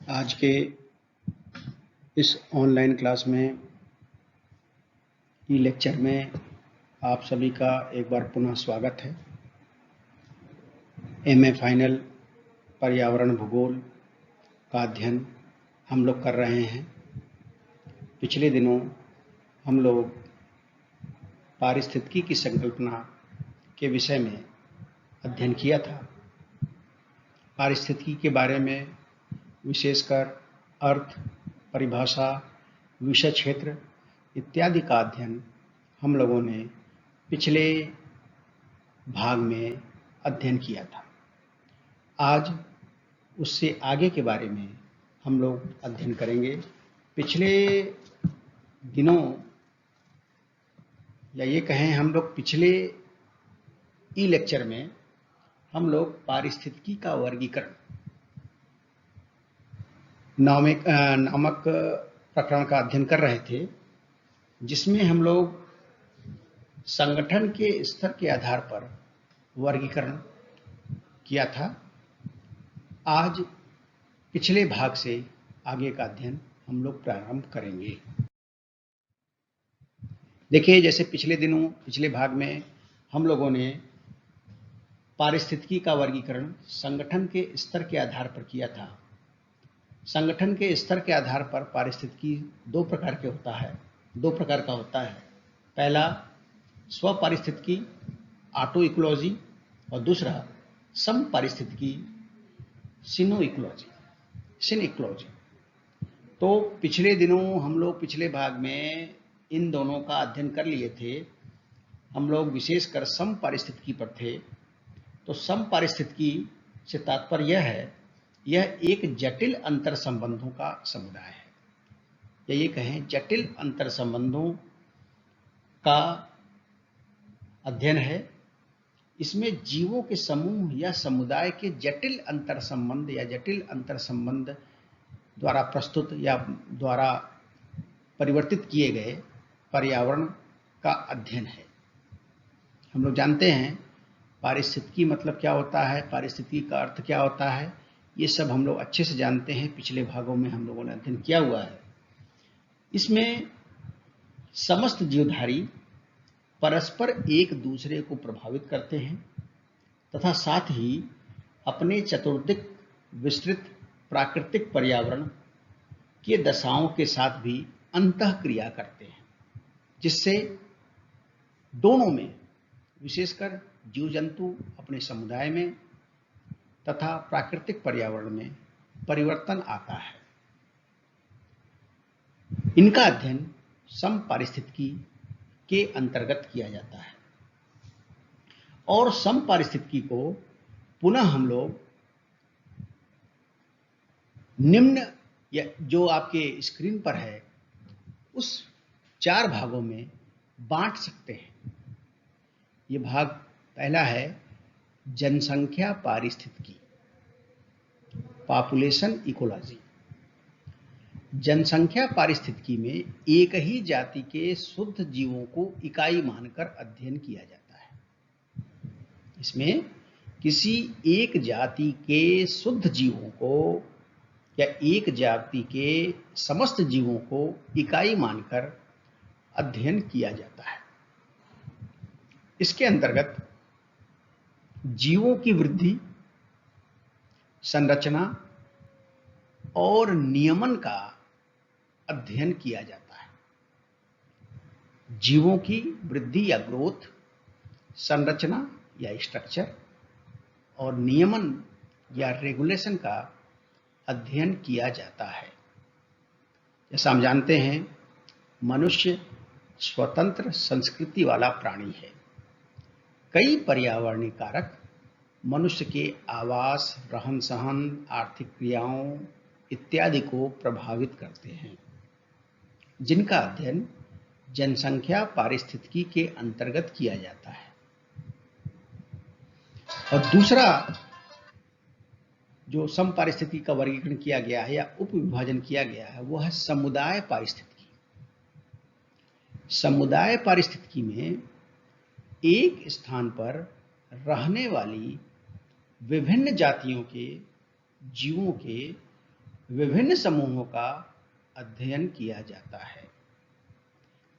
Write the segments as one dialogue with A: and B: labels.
A: आज के इस ऑनलाइन क्लास में ई लेक्चर में आप सभी का एक बार पुनः स्वागत है। एमए फाइनल पर्यावरण भूगोल का अध्ययन हम लोग कर रहे हैं। पिछले दिनों हम लोग पारिस्थितिकी की संकल्पना के विषय में अध्ययन किया था। पारिस्थितिकी के बारे में विशेषकर अर्थ, परिभाषा, विषय क्षेत्र इत्यादि का अध्ययन हम लोगों ने पिछले भाग में अध्ययन किया था। आज उससे आगे के बारे में हम लोग अध्ययन करेंगे। पिछले दिनों या ये कहें हम लोग पिछले ई लेक्चर में हम लोग पारिस्थितिकी का वर्गीकरण नामक प्रकरण का अध्ययन कर रहे थे, जिसमें हम लोग संगठन के स्तर के आधार पर वर्गीकरण किया था। आज पिछले भाग से आगे का अध्ययन हम लोग प्रारंभ करेंगे। देखिए, जैसे पिछले भाग में हम लोगों ने पारिस्थितिकी का वर्गीकरण संगठन के स्तर के आधार पर किया था। संगठन के स्तर के आधार पर पारिस्थितिकी दो प्रकार का होता है। पहला स्व पारिस्थितिकी, ऑटो इकोलॉजी, और दूसरा सम पारिस्थितिकी, सिन इकोलॉजी। तो पिछले दिनों हम लोग पिछले भाग में इन दोनों का अध्ययन कर लिए थे। हम लोग विशेषकर सम पारिस्थितिकी पर थे। तो सम पारिस्थितिकी से तात्पर्य यह है, यह एक जटिल अंतर संबंधों का समुदाय है, या ये कहें जटिल अंतर संबंधों का अध्ययन है। इसमें जीवों के समूह या समुदाय के जटिल अंतर संबंध द्वारा प्रस्तुत या द्वारा परिवर्तित किए गए पर्यावरण का अध्ययन है। हम लोग जानते हैं पारिस्थितिकी मतलब क्या होता है, पारिस्थितिकी का अर्थ क्या होता है, ये सब हम लोग अच्छे से जानते हैं। पिछले भागों में हम लोगों ने अध्ययन किया हुआ है। इसमें समस्त जीवधारी परस्पर एक दूसरे को प्रभावित करते हैं तथा साथ ही अपने चतुर्दिक विस्तृत प्राकृतिक पर्यावरण के दशाओं के साथ भी अंतःक्रिया करते हैं, जिससे दोनों में, विशेषकर जीव जंतु अपने समुदाय में तथा प्राकृतिक पर्यावरण में परिवर्तन आता है। इनका अध्ययन सम पारिस्थितिकी के अंतर्गत किया जाता है। और सम पारिस्थितिकी को पुनः हम लोग निम्न, या जो आपके स्क्रीन पर है, उस 4 भागों में बांट सकते हैं। ये भाग पहला है जनसंख्या पारिस्थितिकी, पॉपुलेशन इकोलॉजी। जनसंख्या पारिस्थितिकी में एक ही जाति के शुद्ध जीवों को इकाई मानकर अध्ययन किया जाता है। इसमें किसी एक जाति के शुद्ध जीवों को या एक जाति के समस्त जीवों को इकाई मानकर अध्ययन किया जाता है। इसके अंतर्गत जीवों की वृद्धि, संरचना और नियमन का अध्ययन किया जाता है। जीवों की वृद्धि या ग्रोथ, संरचना या स्ट्रक्चर, और नियमन या रेगुलेशन का अध्ययन किया जाता है। जैसा हम जानते हैं, मनुष्य स्वतंत्र संस्कृति वाला प्राणी है। कई पर्यावरणीय कारक मनुष्य के आवास, रहन सहन, आर्थिक क्रियाओं इत्यादि को प्रभावित करते हैं, जिनका अध्ययन जनसंख्या पारिस्थितिकी के अंतर्गत किया जाता है। और दूसरा जो सम पारिस्थितिकी का वर्गीकरण किया गया है या उप विभाजन किया गया है, वो है समुदाय पारिस्थितिकी। समुदाय पारिस्थितिकी में एक स्थान पर रहने वाली विभिन्न जातियों के जीवों के विभिन्न समूहों का अध्ययन किया जाता है।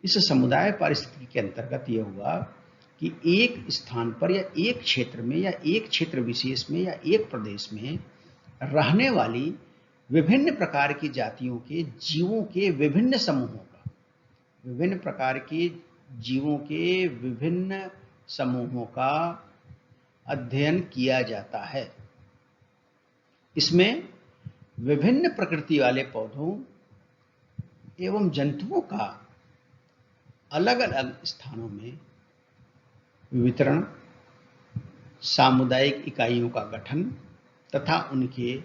A: इस समुदाय पारिस्थितिकी के अंतर्गत यह हुआ कि एक स्थान पर या एक क्षेत्र में या एक क्षेत्र विशेष में या एक प्रदेश में रहने वाली विभिन्न प्रकार की जातियों के जीवों के विभिन्न समूहों का, विभिन्न प्रकार के जीवों के विभिन्न समूहों का अध्ययन किया जाता है। इसमें विभिन्न प्रकृति वाले पौधों एवं जंतुओं का अलग अलग स्थानों में वितरण, सामुदायिक इकाइयों का गठन तथा उनके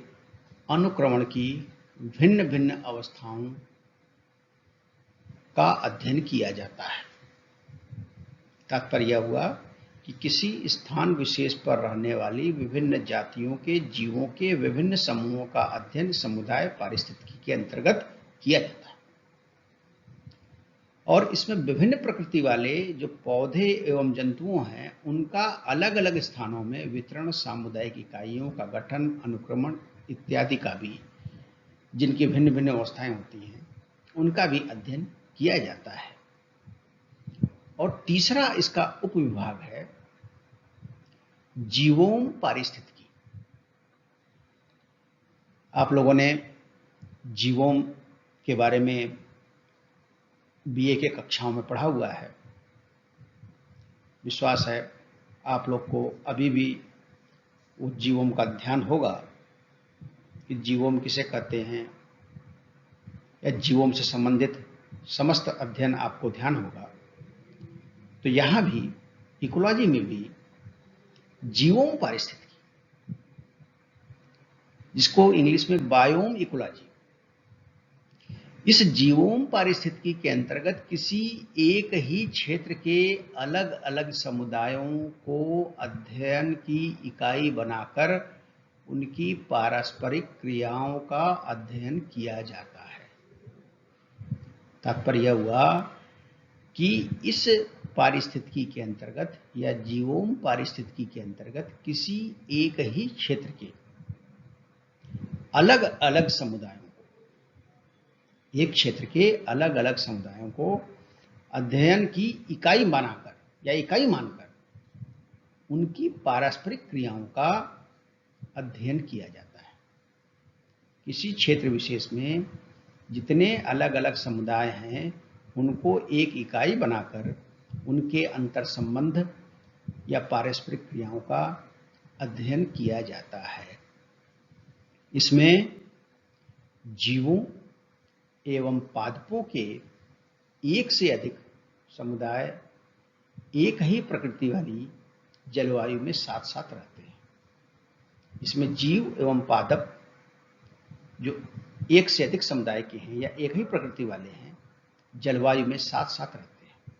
A: अनुक्रमण की भिन्न भिन्न अवस्थाओं का अध्ययन किया जाता है। तात्पर्य हुआ कि किसी स्थान विशेष पर रहने वाली विभिन्न जातियों के जीवों के विभिन्न समूहों का अध्ययन समुदाय पारिस्थितिकी के अंतर्गत किया जाता है। और इसमें विभिन्न प्रकृति वाले जो पौधे एवं जंतुओं हैं उनका अलग अलग स्थानों में वितरण, सामुदायिक इकाइयों का गठन, अनुक्रमण इत्यादि का भी, जिनकी भिन्न भिन्न अवस्थाएं होती हैं, उनका भी अध्ययन किया जाता है। और तीसरा इसका उपविभाग है जीवोम पारिस्थितिकी। आप लोगों ने जीवोम के बारे में बीए के कक्षाओं में पढ़ा हुआ है। विश्वास है आप लोग को अभी भी उस जीवोम का ध्यान होगा कि जीवोम किसे कहते हैं, या जीवोम से संबंधित समस्त अध्ययन आपको ध्यान होगा। तो यहां भी इकोलॉजी में भी जीवोम पारिस्थितिकी, जिसको इंग्लिश में बायोम इकोलॉजी, इस जीवोम पारिस्थितिकी के अंतर्गत किसी एक ही क्षेत्र के अलग अलग समुदायों को अध्ययन की इकाई बनाकर उनकी पारस्परिक क्रियाओं का अध्ययन किया जाता है। तात्पर्य हुआ कि इस पारिस्थितिकी के अंतर्गत या जीवोम पारिस्थितिकी के अंतर्गत किसी एक ही क्षेत्र के अलग अलग समुदायों, एक क्षेत्र के अलग अलग समुदायों को अध्ययन की इकाई बनाकर या इकाई मानकर उनकी पारस्परिक क्रियाओं का अध्ययन किया जाता है। किसी क्षेत्र विशेष में जितने अलग अलग समुदाय हैं उनको एक इकाई बनाकर उनके अंतर संबंध या पारस्परिक क्रियाओं का अध्ययन किया जाता है। इसमें जीवों एवं पादपों के एक से अधिक समुदाय एक ही प्रकृति वाली जलवायु में साथ साथ रहते हैं। इसमें जीव एवं पादप जो एक से अधिक समुदाय के हैं या एक ही प्रकृति वाले हैं, जलवायु में साथ साथ रहते हैं।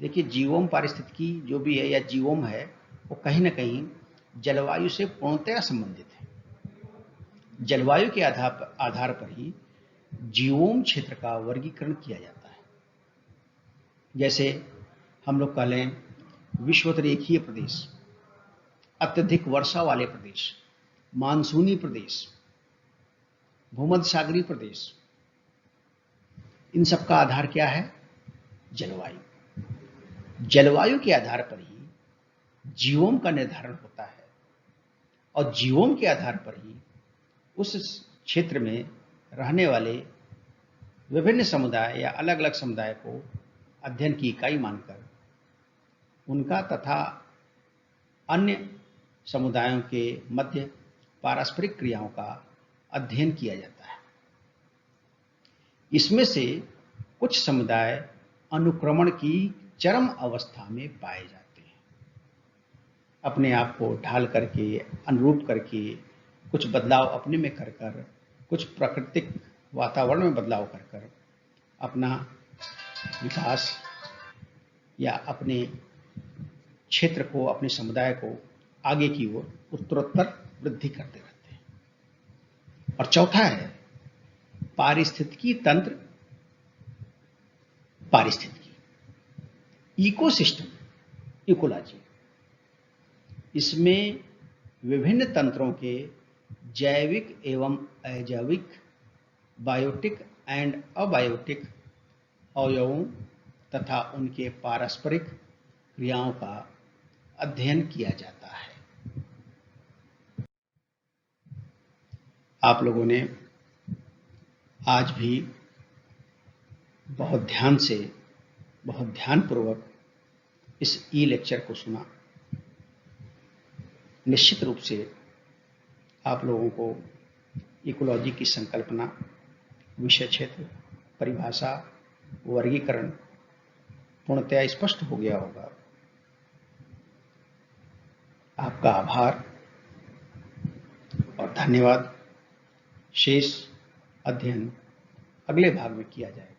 A: देखिए, जीवोम पारिस्थितिकी जो भी है या जीवोम है, वो कहीं ना कहीं जलवायु से पूर्णतया संबंधित है। जलवायु के आधार पर ही जीवोम क्षेत्र का वर्गीकरण किया जाता है। जैसे हम लोग कह लें विषुवतरेखीय प्रदेश, अत्यधिक वर्षा वाले प्रदेश, मानसूनी प्रदेश, भूमध्य सागरीय प्रदेश, इन सब का आधार क्या है? जलवायु। जलवायु के आधार पर ही जीवोम का निर्धारण होता है और जीवोम के आधार पर ही उस क्षेत्र में रहने वाले विभिन्न समुदाय या अलग अलग समुदाय को अध्ययन की इकाई मानकर उनका तथा अन्य समुदायों के मध्य पारस्परिक क्रियाओं का अध्ययन किया जाता है। इसमें से कुछ समुदाय अनुक्रमण की चरम अवस्था में पाए जाते हैं। अपने आप को ढाल करके, अनुरूप करके, कुछ बदलाव अपने में कर कर, कुछ प्राकृतिक वातावरण में बदलाव कर कर अपना विकास या अपने क्षेत्र को, अपने समुदाय को आगे की ओर उत्तरोत्तर वृद्धि करते रहते हैं। और चौथा है पारिस्थितिकी तंत्र, पारिस्थितिकी, इकोसिस्टम, इकोलॉजी। इसमें विभिन्न तंत्रों के जैविक एवं अजैविक बायोटिक एंड अबायोटिक अवयवों तथा उनके पारस्परिक क्रियाओं का अध्ययन किया जाता है। आप लोगों ने आज भी बहुत ध्यान से, बहुत ध्यानपूर्वक इस ई लेक्चर को सुना। निश्चित रूप से आप लोगों को इकोलॉजी की संकल्पना, विषय क्षेत्र, परिभाषा, वर्गीकरण पूर्णतया स्पष्ट हो गया होगा। आपका आभार और धन्यवाद। शेष अध्ययन अगले भाग में किया जाएगा।